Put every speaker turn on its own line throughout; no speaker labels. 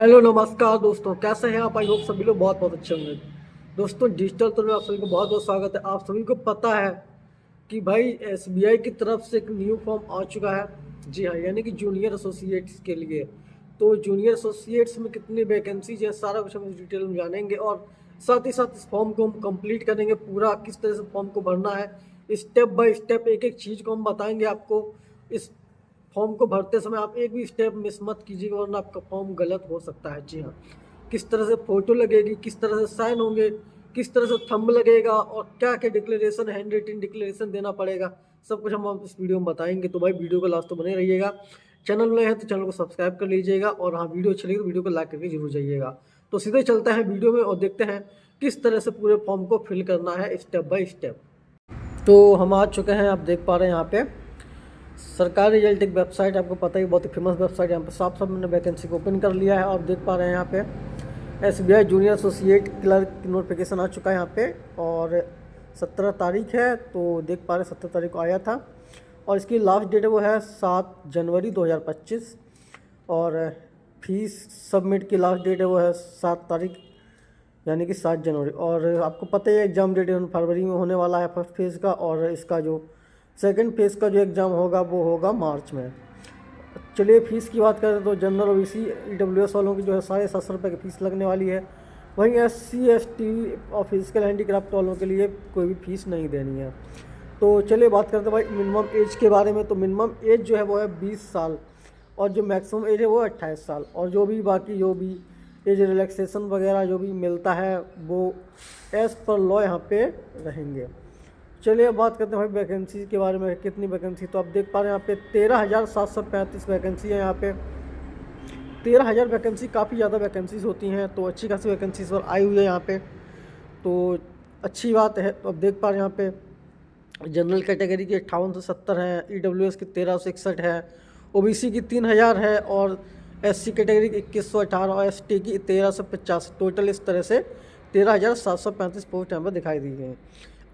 Hello नमस्कार दोस्तों, कैसे हैं आप? आई होप सभी लोग बहुत बहुत अच्छे होंगे। दोस्तों, डिजिटल तो में आप सभी को बहुत बहुत स्वागत है। आप सभी को पता है कि भाई एसबीआई की तरफ से एक न्यू फॉर्म आ चुका है। जी हाँ, यानी कि जूनियर एसोसिएट्स के लिए। तो जूनियर एसोसिएट्स में कितनी वैकेंसीज है, सारा कुछ हम इस डिटेल में जानेंगे और साथ ही साथ इस फॉर्म को हम कंप्लीट करेंगे। पूरा किस तरह से फॉर्म को भरना है, स्टेप बाय स्टेप एक एक चीज़ को हम बताएंगे आपको। इस फॉर्म को भरते समय आप एक भी स्टेप मिस मत कीजिएगा, वरना आपका फॉर्म गलत हो सकता है। जी हाँ, किस तरह से फोटो लगेगी, किस तरह से साइन होंगे, किस तरह से थंब लगेगा और क्या क्या डिक्लेरेशन, हैंड रिटन डिक्लेरेशन देना पड़ेगा, सब कुछ हम इस वीडियो में बताएंगे। तो भाई वीडियो को लास्ट तो बने रहिएगा। चैनल नए हैं तो चैनल को सब्सक्राइब कर लीजिएगा और हाँ, वीडियो अच्छी लगी तो वीडियो को लाइक करके जरूर जाइएगा। तो सीधे चलते हैं वीडियो में और देखते हैं किस तरह से पूरे फॉर्म को फिल करना है स्टेप बाय स्टेप। तो हम आ चुके हैं, आप देख पा रहे हैं यहाँ पे सरकारी रिजल्ट एक वेबसाइट, आपको पता ही बहुत ही फेमस वेबसाइट। यहाँ पे साफ साफ मैंने वैकेंसी को ओपन कर लिया है और देख पा रहे हैं यहाँ पे SBI junior associate clerk notification आ चुका है यहाँ पे और 17 तारीख है। तो देख पा रहे हैं 17 तारीख को आया था और इसकी लास्ट डेट है वो है 7 जनवरी 2025 और फीस सबमिट की लास्ट डेट है वो है 7 तारीख यानी कि 7 जनवरी। और आपको पता ही है एग्ज़ाम डेट फरवरी में होने वाला है फर्स्ट फेज़ का, और इसका जो सेकंड फेज़ का जो एग्ज़ाम होगा वो होगा मार्च में। चलिए फ़ीस की बात करें तो जनरल ओबीसी ईडब्ल्यूएस वालों की जो है 750 रुपये की फ़ीस लगने वाली है। वहीं एससी एसटी और फिजिकल हैंडीक्राफ्ट वालों के लिए कोई भी फ़ीस नहीं देनी है। तो चलिए बात करते हैं भाई मिनिमम एज के बारे में। तो मिनिमम एज जो है वो है 20 साल और जो मैक्सिमम एज है वो 28 साल, और जो भी बाकी जो भी एज रिलैक्सेशन वगैरह जो भी मिलता है वो एज़ पर लॉ यहाँ पे रहेंगे। चलिए अब बात करते हैं भाई वैकेंसी के बारे में, कितनी वैकेंसी। तो आप देख पा रहे हैं यहाँ पे 13,735 वैकेंसी है। यहाँ पे 13,000 वैकेंसी काफ़ी ज़्यादा वैकेंसीज होती हैं, तो अच्छी खासी वैकेंसीज और आई हुई है यहाँ पे, तो अच्छी बात है। तो अब देख पा रहे हैं यहाँ पे जनरल कैटेगरी की 58 से 70 है, ईडब्ल्यूएस की 1361 है, ओबीसी की 3000 है और एससी कैटेगरी की 2118 और एसटी की 1350। टोटल इस तरह से 13,735 पोस्ट यहाँ पर दिखाई दी गई हैं।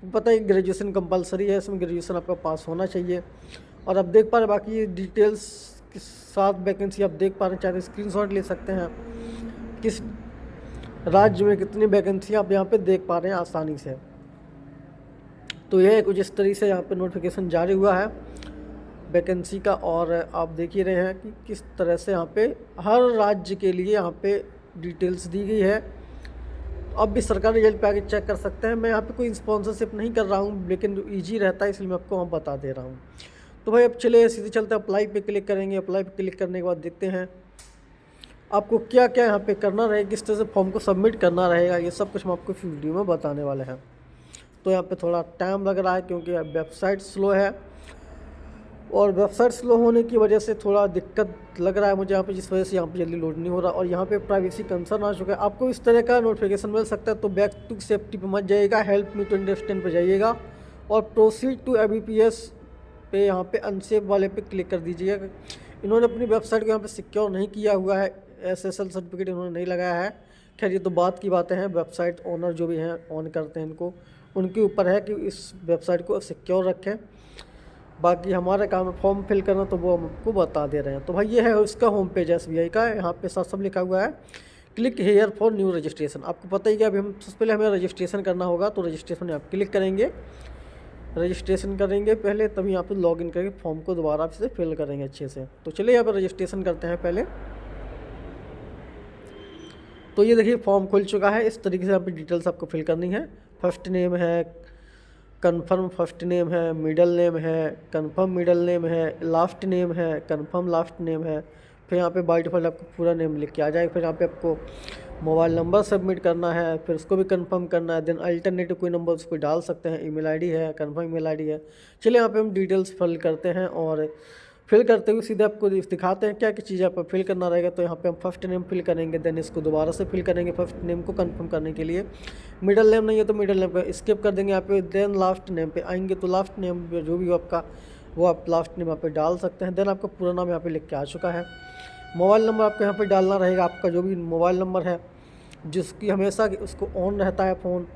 पता है ग्रेजुएशन कंपलसरी है, इसमें ग्रेजुएशन आपका पास होना चाहिए। और अब देख पा रहे हैं बाकी डिटेल्स के साथ वैकेंसी आप देख पा रहे हैं, चाहे स्क्रीनशॉट ले सकते हैं। किस राज्य में कितनी वैकेंसी आप यहाँ पे देख पा रहे हैं आसानी से। तो यह कुछ इस तरीके से यहाँ पे नोटिफिकेशन जारी हुआ है वैकेंसी का, और आप देख ही रहे हैं कि किस तरह से यहाँ पे हर राज्य के लिए यहाँ पे डिटेल्स दी गई है। अब भी सरकारी रिजल्ट पे आके चेक कर सकते हैं। मैं यहाँ पे कोई स्पॉन्सरशिप नहीं कर रहा हूँ, लेकिन ईजी रहता है इसलिए मैं आपको वहाँ बता दे रहा हूँ। तो भाई अब चलिए सीधे चलते हैं, अप्लाई पे क्लिक करेंगे। अप्लाई पे क्लिक करने के बाद देखते हैं आपको क्या क्या यहाँ पे करना रहेगा, किस तरह से फॉर्म को सबमिट करना रहेगा, ये सब कुछ हम आपको इस वीडियो में बताने वाले हैं। तो यहाँ पे थोड़ा टाइम लग रहा है क्योंकि वेबसाइट स्लो है, और वेबसाइट स्लो होने की वजह से थोड़ा दिक्कत लग रहा है मुझे यहाँ पे, जिस वजह से यहाँ पे जल्दी लोड नहीं हो रहा। और यहाँ पे प्राइवेसी कंसर्न आ चुका है। आपको इस तरह का नोटिफिकेशन मिल सकता है तो बैक टू सेफ्टी पे मत जाइएगा, हेल्प मी टू अंडरस्टैंड पे जाइएगा और प्रोसीड टू एबीपीएस पे यहाँ पे अनसेफ वाले पे क्लिक कर दीजिएगा। इन्होंने अपनी वेबसाइट को यहाँ पे सिक्योर नहीं किया हुआ है, SSL सर्टिफिकेट इन्होंने नहीं लगाया है। खैर ये तो बात की बातें हैं, वेबसाइट ओनर जो भी हैं ऑन करते हैं इनको, उनके ऊपर है कि इस वेबसाइट को सिक्योर रखें। बाकी हमारा काम है फॉर्म फिल करना, तो वो हम आपको बता दे रहे हैं। तो भाई ये है इसका होम पेज एसबीआई का, यहाँ पे साथ सब लिखा हुआ है click here for new registration. आपको पता ही कि अभी हम सबसे पहले हमें रजिस्ट्रेशन करना होगा, तो रजिस्ट्रेशन आप क्लिक करेंगे, रजिस्ट्रेशन करेंगे पहले, तभी यहाँ पे लॉगिन करके फॉर्म को दोबारा से फिल करेंगे अच्छे से। तो चलिए यहाँ पर रजिस्ट्रेशन करते हैं पहले। तो ये देखिए फॉर्म खुल चुका है। इस तरीके से यहाँ पे डिटेल्स आपको फिल करनी है। फर्स्ट नेम है, कंफर्म फर्स्ट नेम है, मिडल नेम है, कंफर्म मिडल नेम है, लास्ट नेम है, कंफर्म लास्ट नेम है। फिर यहाँ पे बाय डिफ़ॉल्ट आपको पूरा नेम लिख के आ जाएगा। फिर यहाँ पे आपको मोबाइल नंबर सबमिट करना है, फिर उसको भी कंफर्म करना है। देन अल्टरनेटिव कोई नंबर उस पर डाल सकते हैं, ईमेल आईडी है, कंफर्म ईमेल आईडी है। चलिए यहाँ पे हम डिटेल्स फिल करते हैं और फिल करते हुए सीधे आपको दिखाते हैं क्या क्या चीज़ आपको फिल करना रहेगा। तो यहाँ पे हम फर्स्ट नेम फिल करेंगे, देन इसको दोबारा से फिल करेंगे फर्स्ट नेम को कंफर्म करने के लिए। मिडल नेम नहीं है तो मिडल नेम का स्किप कर देंगे यहाँ पे। देन लास्ट नेम पे आएंगे तो लास्ट नेम जो भी हो आपका, वो आप लास्ट नेम यहाँ पे डाल सकते हैं। देन आपका पूरा नाम यहाँ पे लिख के आ चुका है। मोबाइल नंबर आपको यहाँ पे डालना रहेगा, आपका जो भी मोबाइल नंबर है जिसकी हमेशा उसको ऑन रहता है फ़ोन,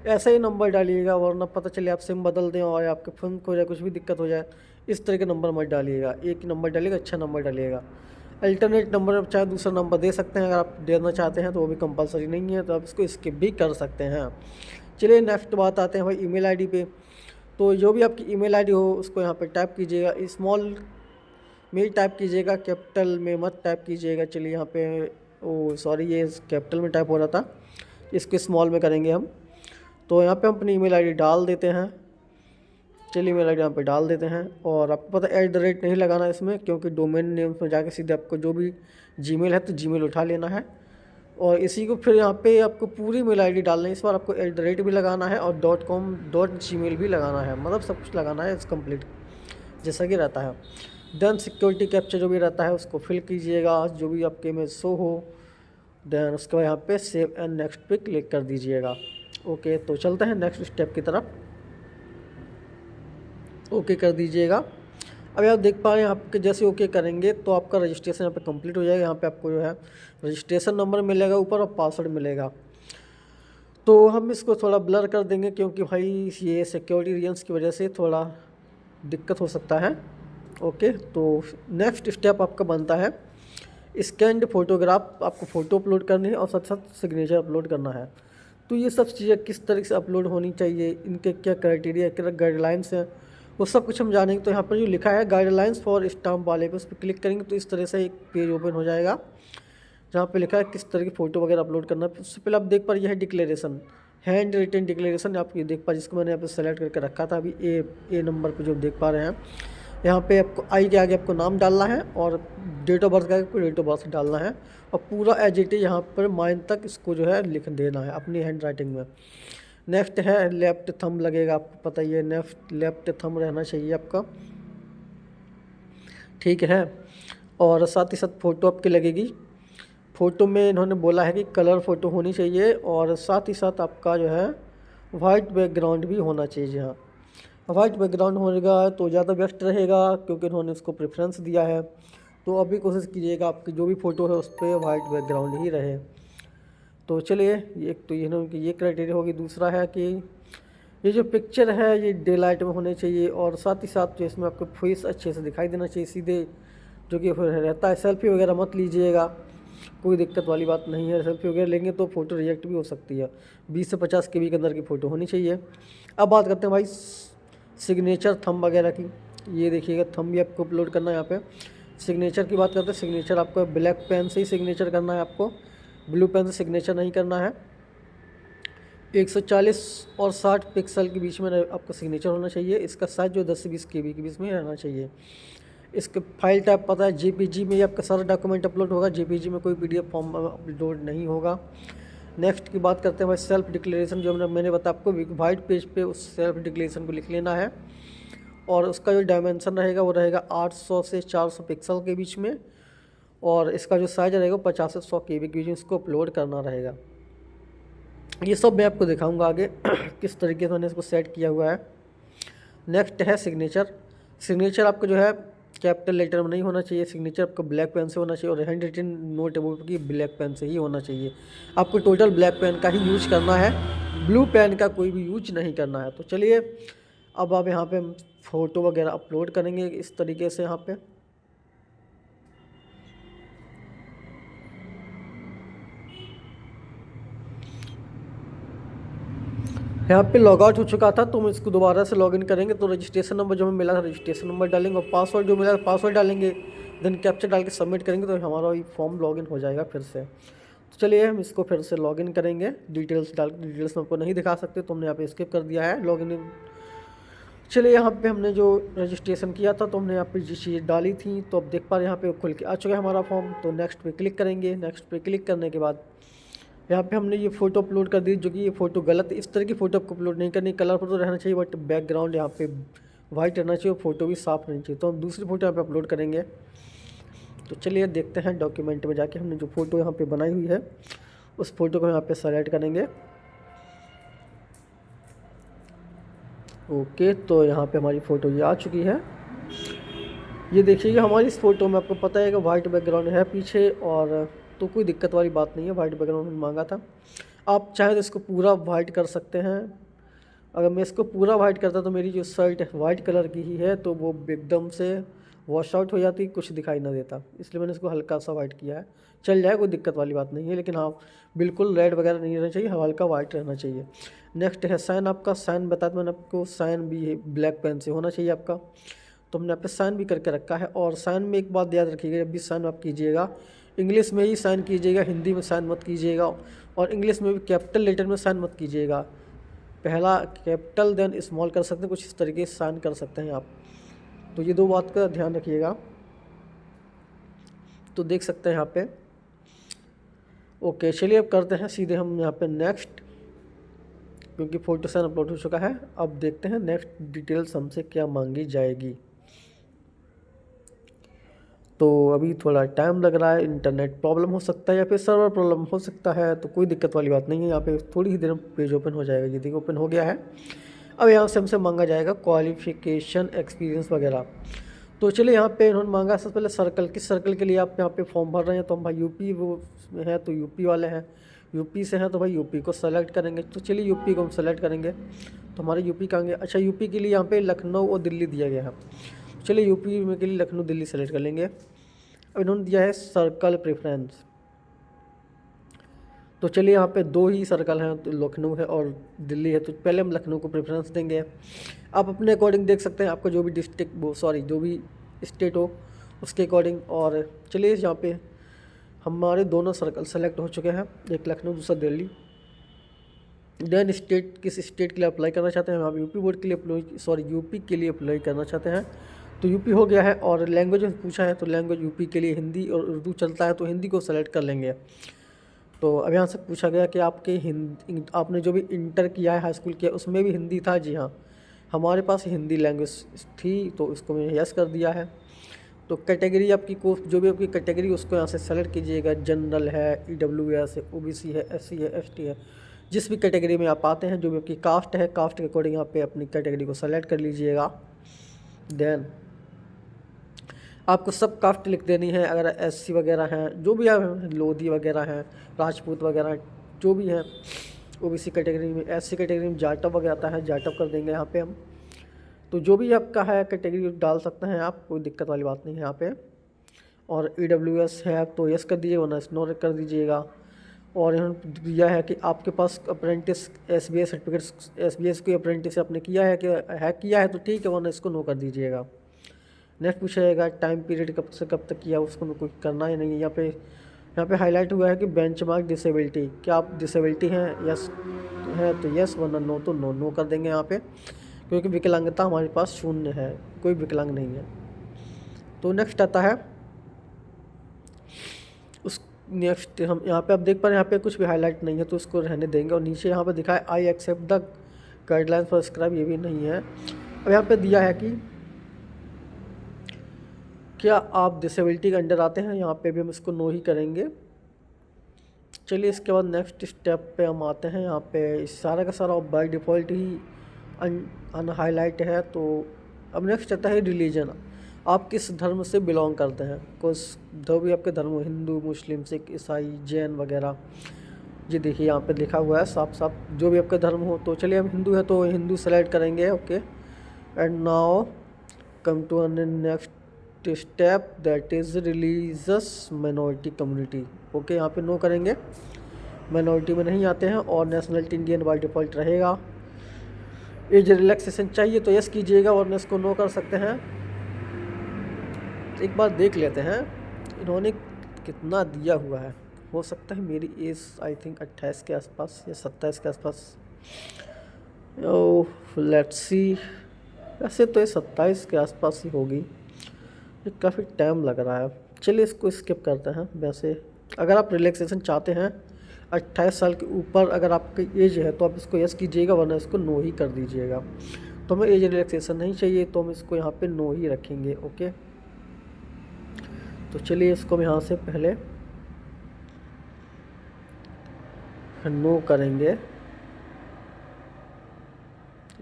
ऐसा ही नंबर डालिएगा, वरना पता चले आप सिम बदल दें और आपके फ़ोन को हो जाए कुछ भी दिक्कत हो जाए। इस तरह के नंबर मत डालिएगा, एक ही नंबर डालिएगा, अच्छा नंबर डालिएगा। अल्टरनेट नंबर आप चाहे दूसरा नंबर दे सकते हैं, अगर आप देना चाहते हैं तो वो भी कंपलसरी नहीं है, तो आप इसको स्किप भी कर सकते हैं। चलिए नेक्स्ट बात आते हैं भाई ईमेल आईडी पे। तो जो भी आपकी ईमेल आईडी हो उसको यहाँ पे टाइप कीजिएगा, स्मॉल में टाइप कीजिएगा, कैपिटल में मत टाइप कीजिएगा। चलिए यहाँ पे ओ सॉरी ये कैपिटल में टाइप हो रहा था, इसको स्मॉल में करेंगे हम। तो यहाँ पे हम अपनी ईमेल आईडी डाल देते हैं। चलिए ईमेल आईडी यहाँ पे डाल देते हैं, और आपको पता है @ नहीं लगाना है इसमें, क्योंकि डोमेन नेम में जाके सीधे आपको जो भी जीमेल है तो जीमेल उठा लेना है। और इसी को फिर यहाँ पे आपको पूरी मेल आईडी डालना है, इस बार आपको @ भी लगाना है और .com .gmail भी लगाना है, मतलब सब कुछ लगाना है कंप्लीट जैसा कि रहता है। देन सिक्योरिटी कैप्चर जो भी रहता है उसको फिल कीजिएगा, जो भी आपके में शो हो। देन उसके बाद यहाँ पे सेव एंड नेक्स्ट पे क्लिक कर दीजिएगा। ओके, तो चलते हैं नेक्स्ट स्टेप की तरफ। ओके कर दीजिएगा। अब आप देख पा रहे हैं आपके जैसे ओके करेंगे तो आपका रजिस्ट्रेशन यहाँ पे कंप्लीट हो जाएगा। यहाँ पे आपको जो है रजिस्ट्रेशन नंबर मिलेगा ऊपर और पासवर्ड मिलेगा। तो हम इसको थोड़ा ब्लर कर देंगे, क्योंकि भाई ये सिक्योरिटी रीजन्स की वजह से थोड़ा दिक्कत हो सकता है। ओके, तो नेक्स्ट स्टेप आपका बनता है स्कैन्ड फोटोग्राफ, आपको फ़ोटो अपलोड करनी है और साथ साथ सिग्नेचर अपलोड करना है। तो ये सब चीज़ें किस तरह से अपलोड होनी चाहिए, इनके क्या क्राइटेरिया, क्या गाइडलाइंस हैं, वो सब कुछ हम जानेंगे। तो यहाँ पर जो लिखा है गाइडलाइंस फॉर स्टाम्प वाले पे, उस पर क्लिक करेंगे तो इस तरह से एक पेज ओपन हो जाएगा जहाँ पे लिखा है किस तरह की फ़ोटो वगैरह अपलोड करना है। उससे पहले आप देख पा रहे हैं डिक्लेरेशन, हैंड रिटन डिक्लेरेशन आप ये देख पा, जिसको मैंने यहाँ पे सेलेक्ट करके रखा था अभी ए नंबर पे जो देख पा रहे हैं। यहाँ पे आपको आई के आगे आपको नाम डालना है और डेट ऑफ बर्थ का आपको डेट ऑफ बर्थ डालना है, और पूरा एज इट इज यहाँ पर माइन तक इसको जो है लिख देना है अपनी हैंड राइटिंग में। नेक्स्ट है लेफ्ट थंब लगेगा, आपको पता ही है लेफ्ट थंब रहना चाहिए आपका, ठीक है। और साथ ही साथ फ़ोटो आपकी लगेगी। फ़ोटो में इन्होंने बोला है कि कलर फ़ोटो होनी चाहिए, और साथ ही साथ आपका जो है वाइट बैकग्राउंड भी होना चाहिए। हाँ, वाइट बैकग्राउंड होगा तो ज़्यादा बेस्ट रहेगा, क्योंकि इन्होंने इसको प्रेफरेंस दिया है। तो अभी कोशिश कीजिएगा आपकी जो भी फ़ोटो है उस पर वाइट बैकग्राउंड ही रहे। तो चलिए एक तो ये क्राइटेरिया होगी। दूसरा है कि ये जो पिक्चर है ये डे लाइट में होने चाहिए, और साथ ही साथ जो इसमें आपको फेस अच्छे से दिखाई देना चाहिए सीधे, जो कि रहता है। सेल्फी वगैरह मत लीजिएगा, कोई दिक्कत वाली बात नहीं है। सेल्फी वगैरह लेंगे तो फ़ोटो रिजेक्ट भी हो सकती है। 20 से 50 KB के अंदर की फ़ोटो होनी चाहिए। अब बात करते हैं भाई सिग्नेचर थंब वगैरह की। ये देखिएगा थंब भी आपको अपलोड करना है। यहाँ पे सिग्नेचर की बात करते हैं, सिग्नेचर आपको ब्लैक पेन से ही सिग्नेचर करना है, आपको ब्लू पेन से सिग्नेचर नहीं करना है। 140 और 60 पिक्सल के बीच में आपका सिग्नेचर होना चाहिए। इसका साइज जो 10 से 20 KB के बीच में रहना चाहिए। इसके फाइल टाइप पता है JPG में ही आपका सारा डॉक्यूमेंट अपलोड होगा, JPG में कोई PDF फॉर्म अपलोड नहीं होगा। नेक्स्ट की बात करते हैं भाई सेल्फ डिक्लेरेशन, जो मैंने बताया आपको वाइट पेज पे उस सेल्फ डिक्लेरेशन को लिख लेना है, और उसका जो डायमेंशन रहेगा वो रहेगा 800 से 400 पिक्सल के बीच में, और इसका जो साइज रहेगा 50 से 100 KB के बीच में इसको अपलोड करना रहेगा। ये सब मैं आपको दिखाऊंगा आगे किस तरीके से मैंने इसको सेट किया हुआ है। नेक्स्ट है सिग्नेचर। सिग्नेचर आपको जो है कैपिटल लेटर में नहीं होना चाहिए, सिग्नेचर आपको ब्लैक पेन से होना चाहिए, और हैंड रिटन नोट की ब्लैक पेन से ही होना चाहिए। आपको टोटल ब्लैक पेन का ही यूज करना है, ब्लू पेन का कोई भी यूज नहीं करना है। तो चलिए अब आप यहाँ पे फ़ोटो वगैरह अपलोड करेंगे इस तरीके से। यहाँ पे लॉग आउट हो चुका था, तो हम इसको दोबारा से लॉगिन करेंगे। तो रजिस्ट्रेशन नंबर जो हमें मिला था रजिस्ट्रेशन नंबर डालेंगे, और पासवर्ड जो मिला पासवर्ड डालेंगे, देन कैप्चर डाल के सबमिट करेंगे तो हमारा ये फॉर्म लॉगिन हो जाएगा फिर से। तो चलिए हम इसको फिर से लॉगिन करेंगे, डिटेल्स डाल के। डिटेल्स में आपको नहीं दिखा सकते तो हमने यहाँ पे स्किप कर दिया है लॉगिन। चलिए यहाँ पे हमने जो रजिस्ट्रेशन किया था तो हमने यहाँ पे जो चीज़ डाली थी, तो अब देख पा रहे हैं यहाँ पे खुल के आ चुका है हमारा फॉर्म। तो नेक्स्ट पे क्लिक करेंगे। नेक्स्ट पे क्लिक करने के बाद यहाँ पे हमने ये फ़ोटो अपलोड कर दी, जो कि ये फ़ोटो गलत, इस तरह की फ़ोटो आपको अपलोड नहीं करनी। कलर फोटो रहना चाहिए, बट बैकग्राउंड यहाँ पे वाइट रहना चाहिए, फ़ोटो भी साफ़ रहनी चाहिए। तो हम दूसरी फ़ोटो यहाँ पे अपलोड करेंगे। तो चलिए देखते हैं डॉक्यूमेंट में जाके हमने जो फ़ोटो यहाँ पे बनाई हुई है उस फ़ोटो को यहाँ पे सेलेक्ट करेंगे। ओके, तो यहाँ पे हमारी फ़ोटो ये आ चुकी है। ये देखिएगा हमारी इस फ़ोटो में आपको पता है कि वाइट बैकग्राउंड है पीछे, और तो कोई दिक्कत वाली बात नहीं है। वाइट बैकग्राउंड मांगा था, आप चाहे तो इसको पूरा वाइट कर सकते हैं। अगर मैं इसको पूरा वाइट करता तो मेरी जो शर्ट है वाइट कलर की ही है, तो वो एकदम से वॉश आउट हो जाती, कुछ दिखाई ना देता, इसलिए मैंने इसको हल्का सा वाइट किया है। चल जाए, कोई दिक्कत वाली बात नहीं है, लेकिन हाँ बिल्कुल रेड वगैरह नहीं रहना चाहिए, हल्का वाइट रहना चाहिए। नेक्स्ट है साइन। आपका साइन बताया मैंने आपको, साइन भी ब्लैक पेन से होना चाहिए आपका, तो हमने यहाँ पे साइन भी करके रखा है। और साइन में एक बात याद रखिएगा, जब भी साइन आप कीजिएगा इंग्लिश में ही साइन कीजिएगा, हिंदी में साइन मत कीजिएगा, और इंग्लिश में भी कैपिटल लेटर में साइन मत कीजिएगा। पहला कैपिटल देन स्मॉल कर सकते हैं, कुछ इस तरीके से साइन कर सकते हैं आप, तो ये 2 बात का ध्यान रखिएगा। तो देख सकते हैं यहाँ पे। ओके चलिए अब करते हैं सीधे हम यहाँ पे नेक्स्ट, क्योंकि फोटो साइन अपलोड हो चुका है। अब देखते हैं नेक्स्ट डिटेल्स हमसे क्या मांगी जाएगी। तो अभी थोड़ा टाइम लग रहा है, इंटरनेट प्रॉब्लम हो सकता है या फिर सर्वर प्रॉब्लम हो सकता है, तो कोई दिक्कत वाली बात नहीं है। यहाँ पे थोड़ी ही देर में पेज ओपन हो जाएगा। ये देखिए ओपन हो गया है। अब यहाँ से हमसे मांगा जाएगा क्वालिफिकेशन, एक्सपीरियंस वगैरह। तो चलिए यहाँ पे इन्होंने मांगा सबसे पहले सर्कल, किस सर्कल के लिए आप यहाँ पे फॉर्म भर रहे हैं, तो हम भाई यूपी वो है तो यूपी वाले हैं, यूपी से हैं तो भाई यूपी को सेलेक्ट करेंगे। तो चलिए यूपी को हम सेलेक्ट करेंगे, तो हमारे यूपी का आएंगे। अच्छा यूपी के लिए यहाँ पे लखनऊ और दिल्ली दिया गया है, चलिए यूपी में के लिए लखनऊ दिल्ली सेलेक्ट कर लेंगे। अब इन्होंने दिया है सर्कल प्रेफरेंस, तो चलिए यहाँ पे 2 ही सर्कल हैं, तो लखनऊ है और दिल्ली है, तो पहले हम लखनऊ को प्रेफरेंस देंगे। आप अपने अकॉर्डिंग देख सकते हैं, आपका जो भी डिस्ट्रिक्ट वो जो भी स्टेट हो उसके अकॉर्डिंग। और चलिए यहाँ पे हमारे दोनों सर्कल सेलेक्ट हो चुके हैं, एक लखनऊ दूसरा दिल्ली। देन स्टेट, किस स्टेट के लिए अप्लाई करना चाहते हैं, आप यूपी बोर्ड के लिए यूपी के लिए अप्लाई करना चाहते हैं, तो यूपी हो गया है। और लैंग्वेज पूछा है, तो लैंग्वेज यूपी के लिए हिंदी और उर्दू चलता है, तो हिंदी को सेलेक्ट कर लेंगे। तो अब यहाँ से पूछा गया कि आपके आपने जो भी इंटर किया है, हाई स्कूल किया, उसमें भी हिंदी था। जी हाँ, हमारे पास हिंदी लैंग्वेज थी, तो इसको मैंने यस कर दिया है। तो कैटेगरी आपकी जो भी आपकी कैटेगरी उसको यहाँ से सेलेक्ट कीजिएगा। जनरल है, EWS है, OBC है, SC है, ST है, जिस भी कैटेगरी में आप आते हैं, जो भी आपकी कास्ट है, कास्ट के अकॉर्डिंग यहाँ पे अपनी कैटेगरी को सेलेक्ट कर लीजिएगा। देन आपको सब कास्ट लिख देनी है। अगर SC वगैरह हैं, जो भी हैं, लोधी वगैरह हैं, राजपूत वगैरह जो भी हैं, OBC कैटेगरी में, SC कैटेगरी में जाटव वगैरह आता है, जाटव कर देंगे यहाँ पे हम। तो जो भी आपका है कैटेगरी डाल सकते हैं आप, कोई दिक्कत वाली बात नहीं है यहाँ पे। और EWS है तो यस कर दीजिए, वरना नो कर दीजिएगा। और इन्होंने दिया है कि आपके पास अप्रेंटिस SBI सर्टिफिकेट, SBI की अप्रेंटिस आपने किया है तो ठीक है, वरना इसको नो कर दीजिएगा। नेक्स्ट पूछेगा टाइम पीरियड कब से कब तक किया, उसको कोई करना ही नहीं है। यहाँ पे हाईलाइट हुआ है कि बेंचमार्क डिसेबिलिटी, क्या आप डिसेबिलिटी हैं, यस है तो यस, वरना नो तो नो कर देंगे यहाँ पे, क्योंकि विकलांगता हमारे पास 0 है, कोई विकलांग नहीं है। तो नेक्स्ट आता है नेक्स्ट हम यहाँ पे आप देख पा रहे हैं, यहाँ पे कुछ भी हाईलाइट नहीं है, तो उसको रहने देंगे। और नीचे यहाँ पे दिखा है I accept the guideline for scribe, ये भी नहीं है। अब यहाँ पे दिया है कि क्या आप डिसेबिलिटी के अंडर आते हैं, यहाँ पे भी हम इसको नो ही करेंगे। चलिए इसके बाद नेक्स्ट स्टेप पे हम आते हैं। यहाँ पे सारा का सारा बाय डिफ़ॉल्ट ही अनहाईलाइट है। तो अब नेक्स्ट आता है रिलीजन, आप किस धर्म से बिलोंग करते हैं, कुछ जो भी आपके धर्म हो, हिंदू, मुस्लिम, सिख, ईसाई, जैन वगैरह। जी देखिए यहाँ पे लिखा हुआ है साफ साफ, जो भी आपका धर्म हो। तो चलिए हम हिंदू है तो हिंदू सेलेक्ट करेंगे। Okay and now come to next step, that is religious minority community. Okay यहाँ पे नो करेंगे, माइनॉरिटी में नहीं आते हैं। और नेशनलिटी इंडियन बाय डिफ़ॉल्ट रहेगा। एज रिलैक्सेशन चाहिए तो यस कीजिएगा, वरना इसको नो कर सकते हैं। एक बार देख लेते हैं इन्होंने कितना दिया हुआ है। हो सकता है मेरी एज आई थिंक 28 के आसपास या 27 के आसपास। ओह लेट्स सी, वैसे तो ये 27 के आसपास ही होगी, ये काफ़ी टाइम लग रहा है। चलिए इसको स्किप करते हैं। वैसे अगर आप रिलैक्सेशन चाहते हैं 28 साल के ऊपर अगर आपकी एज है तो आप इसको यस कीजिएगा, वरना इसको नो ही कर दीजिएगा। तो हमें एज रिलैक्सेशन नहीं चाहिए, तो हम इसको यहाँ पे नो ही रखेंगे। ओके तो चलिए इसको हम यहाँ से पहले नो करेंगे।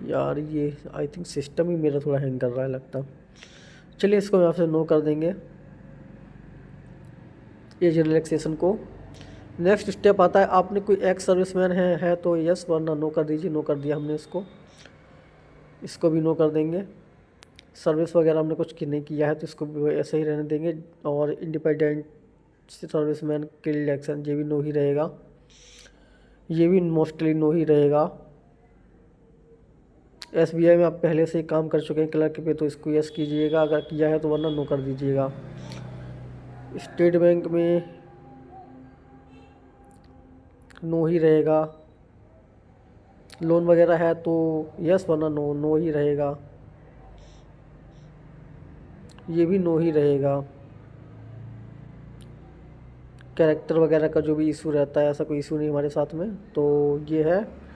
यार ये आई थिंक सिस्टम ही मेरा थोड़ा हैंग कर रहा है लगता। चलिए इसको यहाँ से नो कर देंगे एज रिलैक्सेशन को। नेक्स्ट स्टेप आता है, आपने कोई एक्स सर्विसमैन है तो यस, वरना नो कर दीजिए। नो कर दिया हमने इसको भी नो कर देंगे। सर्विस वगैरह हमने कुछ नहीं किया है तो इसको भी ऐसे ही रहने देंगे। और इंडिपेंडेंट सर्विसमैन के इलेक्शन ये भी नो ही रहेगा, ये भी मोस्टली नो ही रहेगा। एसबीआई में आप पहले से ही काम कर चुके हैं क्लर्क पे तो इसको यस कीजिएगा अगर किया है तो, वरना नो कर दीजिएगा। स्टेट बैंक में नो ही रहेगा। लोन वगैरह है तो यस, वरना नो, नो ही रहेगा, ये भी नो ही रहेगा। कैरेक्टर वगैरह का जो भी इशू रहता है, ऐसा कोई इशू नहीं हमारे साथ में, तो ये है।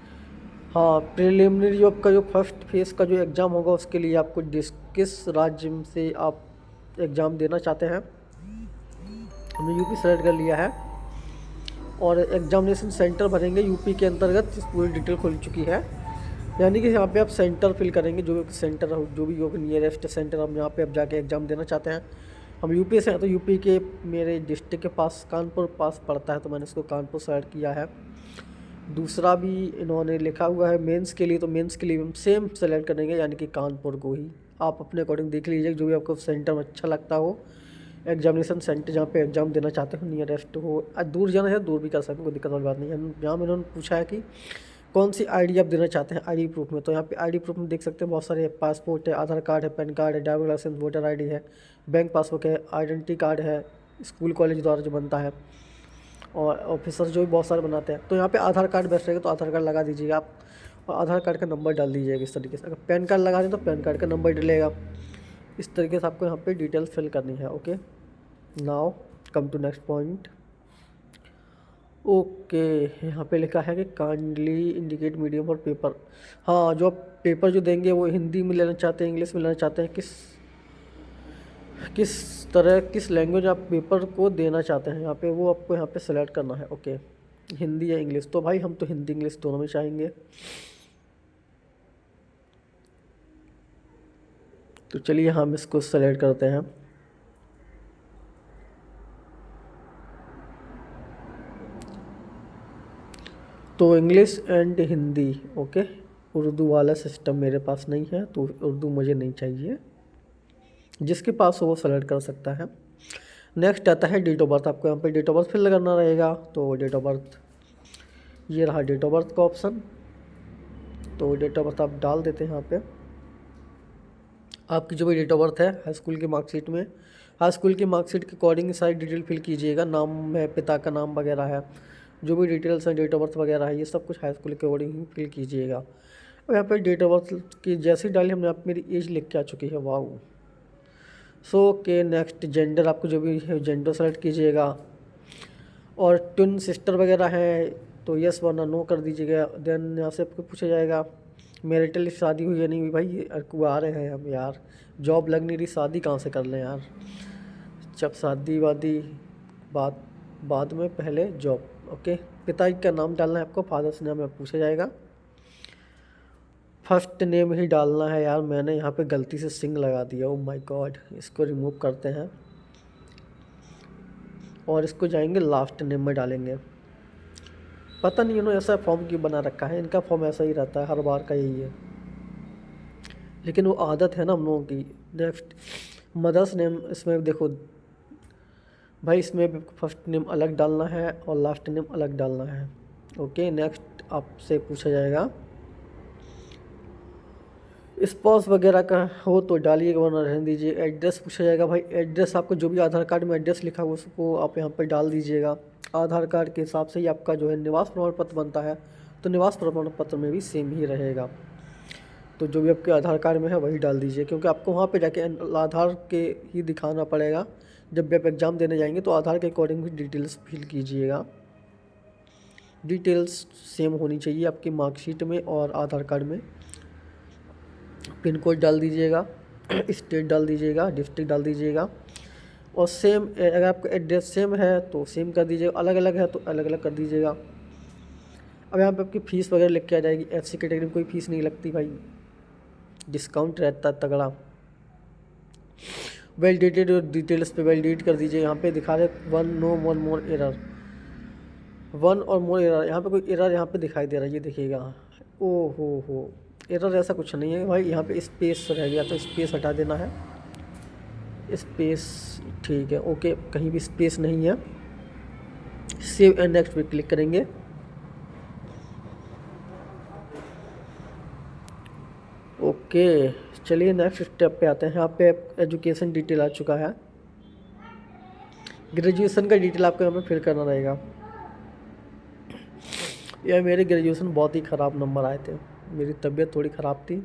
हाँ, प्रिलिमिनरी जो आपका जो फर्स्ट फेज़ का जो एग्ज़ाम होगा उसके लिए आपको किस राज्य से आप एग्ज़ाम देना चाहते हैं, हमने यूपी सेलेक्ट कर लिया है। और एग्जामिनेशन सेंटर भरेंगे यूपी के अंतर्गत, इस पूरी डिटेल खुल चुकी है। यानी कि यहाँ पे आप सेंटर फिल करेंगे, जो भी सेंटर हो, जो भी हो नियरेस्ट सेंटर, हम यहाँ पे आप जाके एग्ज़ाम देना चाहते हैं। हम यूपी से हैं तो यूपी के मेरे डिस्ट्रिक्ट के पास कानपुर पास पड़ता है तो मैंने इसको कानपुर सेलेक्ट किया है। दूसरा भी इन्होंने लिखा हुआ है मेंस के लिए, तो मेंस के लिए हम सेम सेलेक्ट करेंगे, यानी कि कानपुर को ही। आप अपने अकॉर्डिंग देख लीजिए जो भी आपको सेंटर में अच्छा लगता हो, एग्जामिनेशन सेंटर जहाँ पे एग्ज़ाम देना चाहते हो, नियरेस्ट हो। दूर जाना है दूर भी कर सकते हैं, कोई दिक्कत वाली बात नहीं है। यहाँ में इन्होंने पूछा है कि कौन सी आईडी आप देना चाहते हैं आईडी प्रूफ में, तो यहाँ पे आईडी प्रूफ में देख सकते हैं बहुत सारे, पासपोर्ट है, आधार कार्ड है, पैन कार्ड है, ड्राइविंग लाइसेंस, वोटर आईडी है, बैंक पासबुक है, आइडेंटिटी कार्ड है, स्कूल कॉलेज द्वारा जो बनता है, और ऑफिसर जो भी बहुत सारे बनाते हैं। तो यहाँ पे आधार कार्ड बेस्ट रहेगा, तो आधार कार्ड लगा दीजिएगा आप, और आधार कार्ड का नंबर डाल दीजिएगा इस तरीके से। अगर पैन कार्ड लगा दें तो पैन कार्ड का नंबर डलेगा। इस तरीके से आपको यहाँ पे डिटेल्स फिल करनी है। Okay, now come to next point. Okay, यहाँ पे लिखा है कि kindly indicate medium for paper. हाँ, जो आप पेपर जो देंगे वो हिंदी में लेना चाहते हैं, इंग्लिश में लेना चाहते हैं, किस तरह, किस लैंग्वेज आप पेपर को देना चाहते हैं, यहाँ पे वो आपको यहाँ पे सेलेक्ट करना है। ओके, हिंदी या इंग्लिश, तो भाई हम तो हिंदी इंग्लिश दोनों में चाहेंगे। तो चलिए हम इसको सेलेक्ट करते हैं। तो English and Hindi, okay. Urdu वाला सिस्टम मेरे पास नहीं है तो उर्दू मुझे नहीं चाहिए, जिसके पास हो वो सेलेक्ट कर सकता है। नेक्स्ट आता है डेट ऑफ बर्थ। आपको यहाँ पे डेट ऑफ बर्थ फिल करना रहेगा, तो डेट ऑफ बर्थ, ये रहा डेट ऑफ बर्थ का ऑप्शन। तो डेट ऑफ बर्थ आप डाल देते हैं यहाँ पे। आपकी जो भी डेट ऑफ बर्थ है हाई स्कूल की मार्कशीट में, हाई स्कूल की मार्कशीट के अकॉर्डिंग सारी डिटेल फिल कीजिएगा। नाम है, पिता का नाम वगैरह है, जो भी डिटेल्स हैं, डेट ऑफ बर्थ वगैरह है, ये सब कुछ हाई स्कूल के अकॉर्डिंग ही फिल कीजिएगा। अब यहाँ पे डेट ऑफ बर्थ की जैसी डाली हमने, यहाँ पे मेरी एज लिख के आ चुकी है, वाह। सो के नेक्स्ट जेंडर, आपको जो भी है जेंडर सेलेक्ट कीजिएगा। और ट्विन सिस्टर वगैरह है तो यस वरना नो कर दीजिएगा। देन यहाँ से आपको पूछा जाएगा मैरिटल शादी हुई है नहीं हुई। भाई कुंवारे हैं हम यार, जॉब लग नहीं रही, शादी कहाँ से कर लें यार। जब शादी वादी बाद में, पहले जॉब। ओके, पिताजी का नाम डालना है आपको, फादर्स नेम में पूछा जाएगा। फर्स्ट नेम ही डालना है यार, मैंने यहाँ पे गलती से सिंह लगा दिया, ओ माय गॉड। इसको रिमूव करते हैं और इसको जाएंगे लास्ट नेम में डालेंगे। पता नहीं इन्होंने ऐसा फॉर्म क्यों बना रखा है, इनका फॉर्म ऐसा ही रहता है, हर बार का यही है, लेकिन वो आदत है ना हम लोगों की। नेक्स्ट मदर्स नेम, इसमें देखो भाई, इसमें फर्स्ट नेम अलग डालना है और लास्ट नेम अलग डालना है। ओके, नेक्स्ट आपसे पूछा जाएगा स्पाउस वगैरह का हो तो डालिएगा वरना रहने दीजिए। एड्रेस पूछा जाएगा, भाई एड्रेस आपको जो भी आधार कार्ड में एड्रेस लिखा हो उसको आप यहाँ पर डाल दीजिएगा। आधार कार्ड के हिसाब से ही आपका जो है निवास प्रमाण पत्र बनता है, तो निवास प्रमाण पत्र में भी सेम ही रहेगा। तो जो भी आपके आधार कार्ड में है वही डाल दीजिए, क्योंकि आपको वहाँ पे जाके आधार के ही दिखाना पड़ेगा। जब भी आप एग्ज़ाम देने जाएंगे तो आधार के अकॉर्डिंग भी डिटेल्स फिल कीजिएगा। डिटेल्स सेम होनी चाहिए आपकी मार्कशीट में और आधार कार्ड में। पिन कोड डाल दीजिएगा, स्टेट डाल दीजिएगा, डिस्ट्रिक्ट डाल दीजिएगा, और सेम अगर आपका एड्रेस सेम है तो सेम कर दीजिएगा, अलग अलग है तो अलग अलग कर दीजिएगा। अब यहाँ पे आपकी फ़ीस वगैरह लिख के आ जाएगी। एससी कैटेगरी में कोई फ़ीस नहीं लगती भाई, डिस्काउंट रहता है तगड़ा। वैलिडेटेड डिटेल्स पे वैलिडेट कर दीजिए। यहाँ पे दिखा रहे 1 मोर एरर, 1 और मोर एरर, यहाँ पे कोई एरर यहाँ पे दिखाई दे रहा है, ये देखिएगा। ओ हो, एरर ऐसा कुछ नहीं है भाई, यहाँ पे स्पेस रह गया तो स्पेस हटा देना है। स्पेस ठीक है, ओके, कहीं भी स्पेस नहीं है। सेव एंड नेक्स्ट पे क्लिक करेंगे। ओके, चलिए नेक्स्ट स्टेप पे आते हैं। यहाँ पे एजुकेशन डिटेल आ चुका है। ग्रेजुएशन का डिटेल आपको यहाँ पे फिल करना रहेगा। यह मेरे ग्रेजुएशन बहुत ही ख़राब नंबर आए थे, मेरी तबीयत थोड़ी ख़राब थी,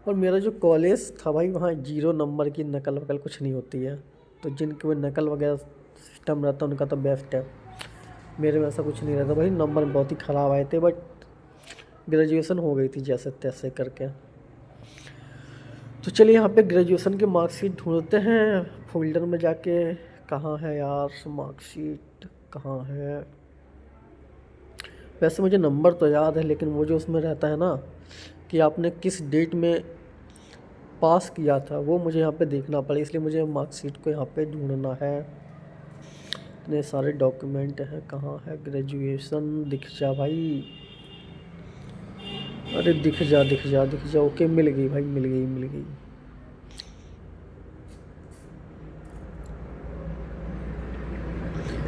और मेरा जो कॉलेज था भाई वहाँ 0 नंबर की नकल वकल कुछ नहीं होती है। तो जिनके में नकल वगैरह सिस्टम रहता है उनका तो बेस्ट है। मेरे में ऐसा कुछ नहीं रहता भाई, नंबर बहुत ही ख़राब आए थे, बट ग्रेजुएशन हो गई थी जैसे तैसे करके। तो चलिए यहाँ पे ग्रेजुएशन की मार्कशीट ढूंढते हैं फोल्डर में जाके। कहाँ है यार मार्कशीट, कहाँ है? वैसे मुझे नंबर तो याद है, लेकिन वो जो उसमें रहता है ना कि आपने किस डेट में पास किया था, वो मुझे यहाँ पे देखना पड़े, इसलिए मुझे मार्कशीट को यहाँ पे ढूंढना है। इतने सारे डॉक्यूमेंट हैं, कहाँ है ग्रेजुएशन? दिख जा भाई, अरे दिख जा दिख जा दिख जा। ओके, मिल गई भाई, मिल गई मिल गई।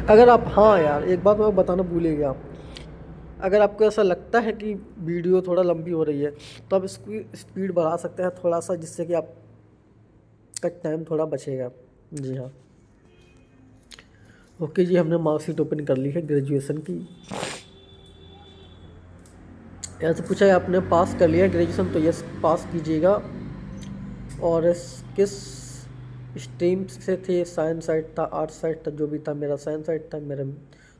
अगर आप, हाँ यार एक बात मैं बताना भूल ही गया, अगर आपको ऐसा लगता है कि वीडियो थोड़ा लंबी हो रही है तो आप इसकी स्पीड बढ़ा सकते हैं थोड़ा सा, जिससे कि आपका टाइम थोड़ा बचेगा। जी हाँ। ओके जी, हमने मार्कशीट ओपन कर ली है ग्रेजुएशन की। ऐसे पूछा है आपने पास कर लिया ग्रेजुएशन, तो यस पास कीजिएगा। और किस स्ट्रीम से थे? साइंस साइड था, आर्ट साइड था, जो भी था। मेरा साइंस साइड था, मेरा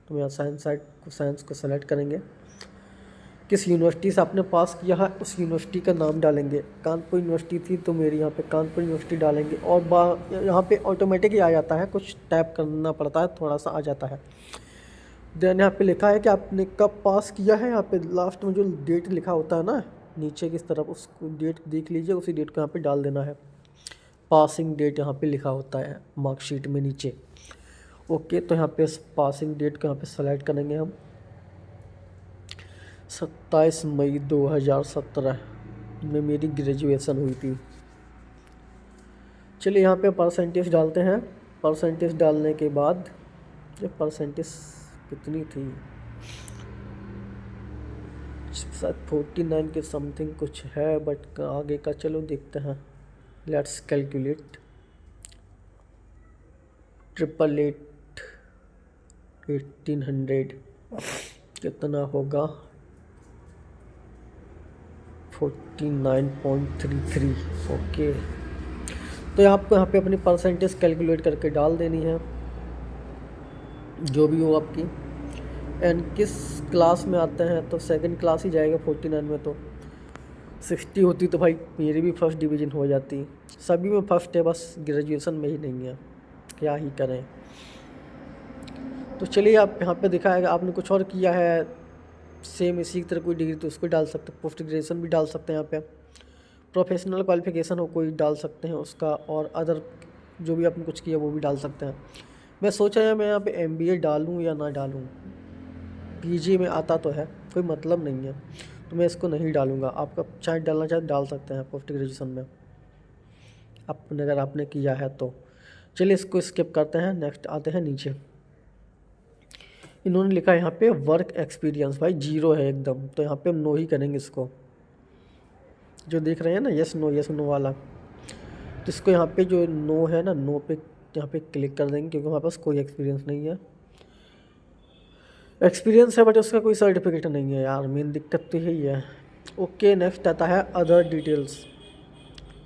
तो मेरा साइंस साइड को, साइंस को सेलेक्ट करेंगे। किस यूनिवर्सिटी से आपने पास किया है उस यूनिवर्सिटी का नाम डालेंगे। कानपुर यूनिवर्सिटी थी तो मेरी यहाँ पे कानपुर यूनिवर्सिटी डालेंगे। और यहाँ पे ऑटोमेटिक ही आ जाता है, कुछ टाइप करना पड़ता है, थोड़ा सा आ जाता है। देन यहाँ पे लिखा है कि आपने कब पास किया है। यहाँ पे लास्ट में जो डेट लिखा होता है ना नीचे की तरफ, उसको डेट देख लीजिए, उसी डेट को यहाँ पे डाल देना है। पासिंग डेट यहाँ पे लिखा होता है मार्कशीट में नीचे। ओके, तो यहाँ पे पासिंग डेट को यहाँ पे सेलेक्ट करेंगे हम। 27 मई 2017 में मेरी ग्रेजुएशन हुई थी। चलिए यहाँ पे परसेंटेज डालते हैं। परसेंटेज डालने के बाद ये परसेंटेज कितनी थी, शायद 49 के समथिंग कुछ है, बट आगे का चलो देखते हैं। Let's calculate. 888 1800 कितना होगा? 49.33। ओके, तो आपको यहाँ पे अपनी परसेंटेज कैलकुलेट करके डाल देनी है, जो भी हो आपकी। एंड किस क्लास में आते हैं तो सेकंड क्लास ही जाएगा 49 में। तो 60 होती तो भाई मेरी भी फर्स्ट डिवीज़न हो जाती। सभी में फर्स्ट है, बस ग्रेजुएशन में ही नहीं है, क्या ही करें। तो चलिए, आप यहाँ पे दिखाएगा आपने कुछ और किया है सेम इसी तरह कोई डिग्री, तो उसको डाल सकते हैं। पोस्ट ग्रेजुएशन भी डाल सकते हैं यहाँ पे। प्रोफेशनल क्वालिफिकेशन हो कोई डाल सकते हैं उसका, और अदर जो भी आपने कुछ किया वो भी डाल सकते हैं। मैं सोच रहा मैं यहाँ पे MBA डालूँ या ना डालूँ। PG में आता तो है, कोई मतलब नहीं है, तो मैं इसको नहीं डालूँगा। आपका चाहे डालना चाहे डाल सकते हैं पोस्ट ग्रेजुएशन में, आपने अगर आपने किया है तो। चलिए इसको स्किप करते हैं, नेक्स्ट आते हैं नीचे। इन्होंने लिखा है यहाँ पे वर्क एक्सपीरियंस, भाई 0 है एकदम, तो यहाँ पे हम नो ही करेंगे इसको। जो देख रहे हैं ना यस नो वाला, तो इसको यहाँ पे जो नो है ना, नो पे यहाँ पे क्लिक कर देंगे, क्योंकि हमारे पास कोई एक्सपीरियंस नहीं है। एक्सपीरियंस है बट उसका कोई सर्टिफिकेट नहीं है यार, मेन दिक्कत तो यही है। ओके, नेक्स्ट आता है अदर डिटेल्स।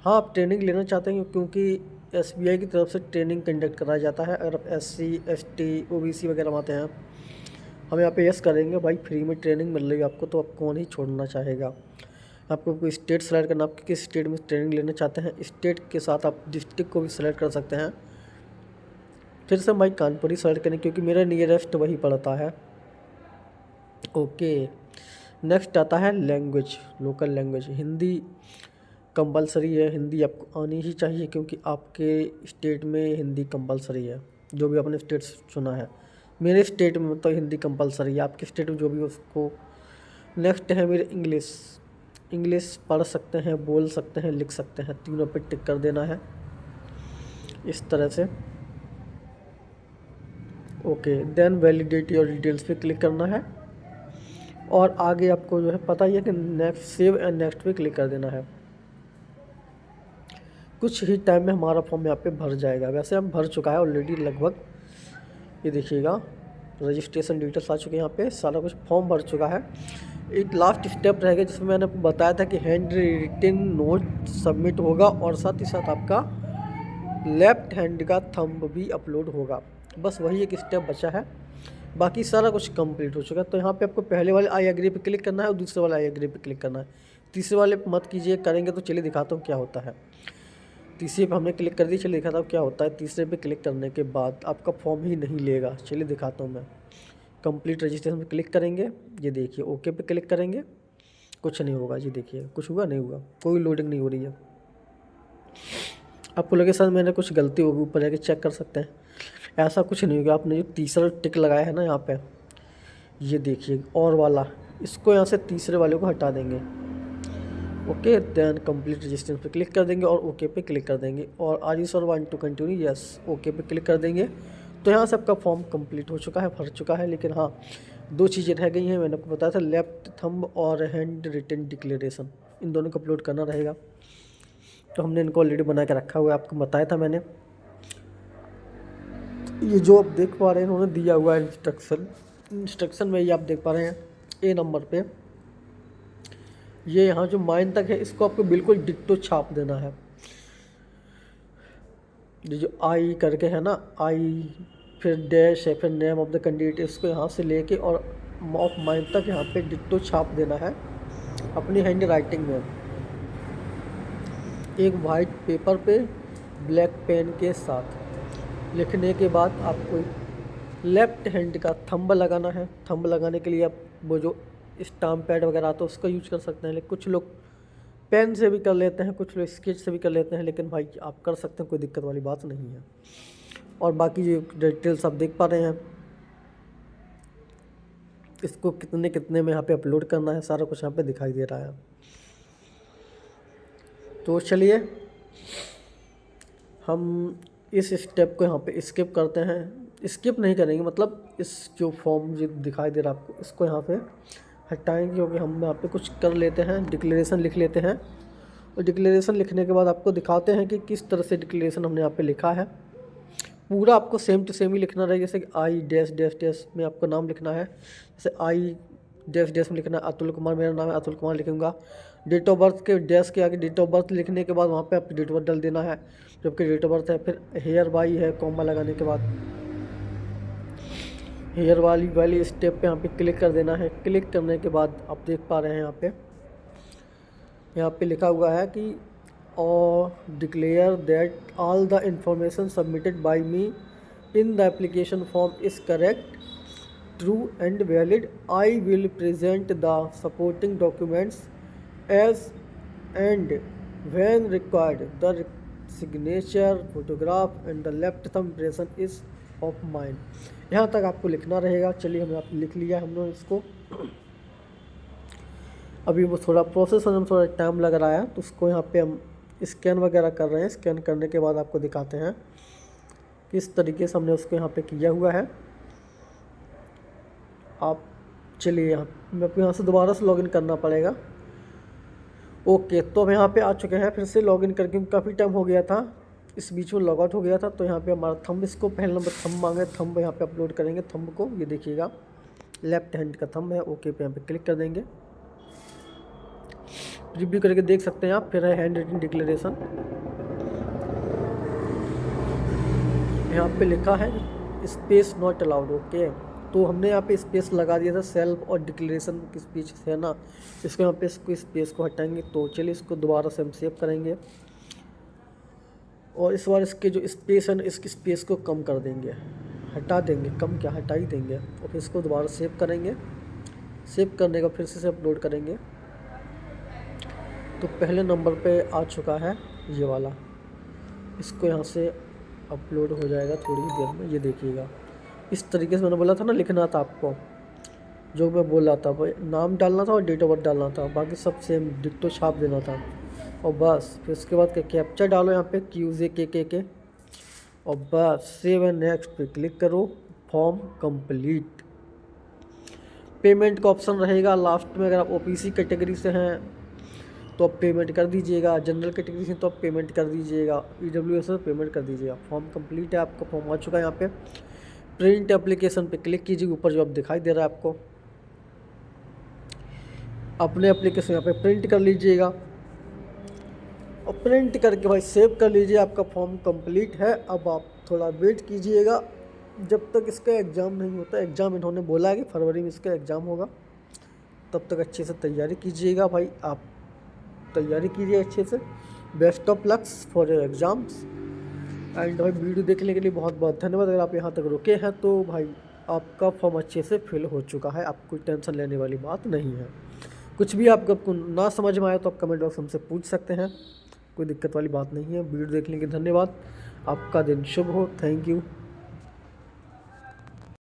हाँ, आप ट्रेनिंग लेना चाहते हैं क्योंकि SBI की तरफ से ट्रेनिंग कंडक्ट कराया जाता है। अगर आप SC ST OBC वगैरह में आते हैं, हम यहाँ पे यस करेंगे। भाई फ्री में ट्रेनिंग मिल रही है आपको, तो आप कौन ही छोड़ना चाहेगा। आपको कोई स्टेट सेलेक्ट करना, आप किस स्टेट में ट्रेनिंग लेना चाहते हैं, स्टेट के साथ आप डिस्ट्रिक्ट को भी सेलेक्ट कर सकते हैं। फिर से भाई कानपुर ही सेलेक्ट करें, क्योंकि मेरा नियरेस्ट वही पड़ता है। ओके, नेक्स्ट आता है language, local language. Hindi compulsory है, हिंदी आपको आनी ही चाहिए, क्योंकि आपके स्टेट में हिंदी कंपलसरी है, जो भी आपने स्टेट चुना है। मेरे स्टेट में तो हिंदी कंपलसरी है, आपके स्टेट में जो भी हो उसको। नेक्स्ट है मेरे इंग्लिश। इंग्लिश पढ़ सकते हैं, बोल सकते हैं, लिख सकते हैं, तीनों पे टिक कर देना है इस तरह से। Okay, then validate your details पे क्लिक करना है और आगे आपको जो है पता ही है कि नेक्स्ट, सेव एंड नेक्स्ट पे क्लिक कर देना है। कुछ ही टाइम में हमारा फॉर्म यहाँ पे भर जाएगा। वैसे हम भर चुका है ऑलरेडी लगभग, ये देखिएगा रजिस्ट्रेशन डिटेल्स आ चुके हैं, यहाँ पे सारा कुछ फॉर्म भर चुका है। एक लास्ट स्टेप रहेगा जिसमें मैंने बताया था कि हैंड रिटन नोट सबमिट होगा और साथ ही साथ आपका लेफ्ट हैंड का थंब भी अपलोड होगा। बस वही एक स्टेप बचा है, बाकी सारा कुछ कंप्लीट हो चुका है। तो यहाँ पे आपको पहले वाले आई एग्री पे क्लिक करना है और दूसरे वाले आई एग्री पे क्लिक करना है। तीसरे वाले पे मत कीजिए, करेंगे तो चलिए दिखाता हूँ क्या होता है। तीसरे पे हमने क्लिक कर दी, चलिए दिखाता हूँ क्या होता है। तीसरे पे क्लिक करने के बाद आपका फॉर्म ही नहीं लेगा, चलिए दिखाता हूँ मैं। कंप्लीट रजिस्ट्रेशन पे क्लिक करेंगे, ये देखिए ओके पे क्लिक करेंगे, कुछ नहीं होगा। जी देखिए कुछ हुआ नहीं हुआ, कोई लोडिंग नहीं हो रही है। आपको लगे सर मैंने कुछ गलती होगी, ऊपर जाके चेक कर सकते हैं, ऐसा कुछ नहीं होगा। आपने जो तीसरा टिक लगाया है ना यहाँ पे, ये देखिए और वाला, इसको यहाँ से तीसरे वाले को हटा देंगे। ओके, देन कंप्लीट रजिस्ट्रेशन पे क्लिक कर देंगे और ओके पे क्लिक कर देंगे और are you sure want to continue, yes okay पे क्लिक कर देंगे। तो यहाँ से आपका फॉर्म कंप्लीट हो चुका है, भर चुका है। लेकिन हाँ, दो चीज़ें रह गई हैं, मैंने आपको बताया था, लेफ्ट थंब और हैंड रिटन डिक्लेरेशन, इन दोनों को अपलोड करना रहेगा। तो हमने इनको ऑलरेडी बना के रखा हुआ है, आपको बताया था मैंने। ये जो आप देख पा रहे हैं उन्होंने दिया हुआ है इंस्ट्रक्शन में, ये आप देख पा रहे हैं ए नंबर पे, ये यहाँ जो माइन तक है इसको आपको बिल्कुल डिट्टो छाप देना है। ये जो आई करके है ना, आई फिर डैश है, फिर नेम ऑफ द कैंडिडेट, इसको यहाँ से लेके और ऑफ माइन तक यहाँ पे डिट्टो छाप देना है अपनी हैंड राइटिंग में, एक वाइट पेपर पे ब्लैक पेन के साथ। लिखने के बाद आपको लेफ्ट हैंड का थंब लगाना है। थंब लगाने के लिए आप वो जो स्टाम्प पैड वगैरह आता है उसका यूज कर सकते हैं, लेकिन कुछ लोग पेन से भी कर लेते हैं, कुछ लोग स्केच से भी कर लेते हैं, लेकिन भाई आप कर सकते हैं, कोई दिक्कत वाली बात नहीं है। और बाकी जो डिटेल्स आप देख पा रहे हैं, इसको कितने कितने में यहाँ पे अपलोड करना है, सारा कुछ यहाँ पे दिखाई दे रहा है। तो चलिए हम इस स्टेप को यहाँ पे स्किप करते हैं। स्किप नहीं करेंगे, मतलब इस जो फॉर्म जो दिखाई दे रहा है आपको, इसको यहाँ पे हटाएंगे, क्योंकि हम यहाँ पे कुछ कर लेते हैं, डिक्लेरेशन लिख लेते हैं। और डिक्लेरेशन लिखने के बाद आपको दिखाते हैं कि किस तरह से डिक्लेरेशन हमने यहाँ पे लिखा है। पूरा आपको सेम टू सेम ही लिखना रहेगा, जैसे कि आई डैश डैश डैश में आपको नाम लिखना है, जैसे आई डैश डैश में लिखना है अतुल कुमार, मेरा नाम है अतुल कुमार लिखूँगा। डेट ऑफ बर्थ के डैश के आगे डेट ऑफ बर्थ लिखने के बाद वहाँ पे आप डेट ऑफ बर्थ डाल देना है, जबकि डेट ऑफ बर्थ है। फिर हेयर बाई है, कॉमा लगाने के बाद हेयर वाली स्टेप पे यहाँ पे क्लिक कर देना है। क्लिक करने के बाद आप देख पा रहे हैं यहाँ पे लिखा हुआ है कि और declare that all the information submitted by me in the application form is correct, true and valid. I will present the supporting documents as and when required the signature photograph and the left thumb impression is of mine. यहाँ तक आपको लिखना रहेगा। चलिए हमने आप लिख लिया हमने इसको। अभी वो थोड़ा प्रोसेस में थोड़ा टाइम लग रहा है, तो उसको यहाँ पे हम स्कैन वगैरह कर रहे हैं। स्कैन करने के बाद आपको दिखाते हैं किस तरीके से हमने उसको यहाँ पे किया हुआ है। आप चलिए यहाँ मैं यहाँ से दोबारा से लॉगिन करना पड़ेगा। ओके, तो हम यहाँ पे आ चुके हैं फिर से लॉगिन करके, काफ़ी टाइम हो गया था, इस बीच में लॉग आउट हो गया था। तो यहाँ पे हमारा थंब, इसको पहले नंबर थंब मांगे, थंब यहाँ पे अपलोड करेंगे थंब को। ये देखिएगा लेफ्ट हैंड का थंब है। ओके पे यहाँ पे क्लिक कर देंगे, रिव्यू करके देख सकते हैं आप। फिर है हैंड रिटन डिक्लेरेशन, यहाँ पे लिखा है स्पेस नॉट अलाउड। ओके, तो हमने यहाँ पे स्पेस लगा दिया था, सेल्फ और डिक्लेरेशन की स्पेस है ना, इसको यहाँ पे इसको स्पेस को हटाएंगे। तो चलिए इसको दोबारा से हम सेव करेंगे और इस बार इसके जो स्पेस है ना, इसकी स्पेस को कम कर देंगे, हटा देंगे, कम क्या हटा ही देंगे। और फिर इसको दोबारा सेव करेंगे। सेव करने का फिर से अपलोड करेंगे। तो पहले नंबर पे आ चुका है ये वाला, इसको यहाँ से अपलोड हो जाएगा थोड़ी ही देर में। ये देखिएगा इस तरीके से मैंने बोला था ना लिखना था आपको, जो मैं बोल रहा था भाई, नाम डालना था और डेट ऑफ बर्थ डालना था, बाकी सब सेम डिट्टो छाप देना था। और बस फिर उसके बाद कैप्चा डालो यहाँ पे QJKK और बस सेव एंड नेक्स्ट पे क्लिक करो। Form complete. पेमेंट का ऑप्शन रहेगा लास्ट में। अगर आप OBC कैटेगरी से हैं तो आप पेमेंट कर दीजिएगा, जनरल कैटेगरी से तो आप पेमेंट कर दीजिएगा, EWS से पेमेंट कर दीजिएगा। फॉर्म कंप्लीट है, आपका फॉर्म आ चुका है। यहाँ पे प्रिंट एप्लीकेशन पे क्लिक कीजिए, ऊपर जो आप दिखाई दे रहा है आपको, अपने एप्लीकेशन यहाँ पे प्रिंट कर लीजिएगा और प्रिंट करके भाई सेव कर लीजिए। आपका फॉर्म कंप्लीट है। अब आप थोड़ा वेट कीजिएगा जब तक इसका एग्ज़ाम नहीं होता। एग्ज़ाम इन्होंने बोला है कि फरवरी में इसका एग्ज़ाम होगा, तब तक अच्छे से तैयारी कीजिएगा भाई। आप तैयारी कीजिए अच्छे से। Best of lux for your exams. And भाई वीडियो देखने के लिए बहुत बहुत धन्यवाद। अगर आप यहाँ तक रुके हैं तो भाई आपका फॉर्म अच्छे से फिल हो चुका है, आपको कोई टेंशन लेने वाली बात नहीं है। कुछ भी आपको ना समझ में आए तो आप कमेंट बॉक्स हमसे पूछ सकते हैं, कोई दिक्कत वाली बात नहीं है। वीडियो देखने के लिए धन्यवाद। आपका दिन शुभ हो। Thank you.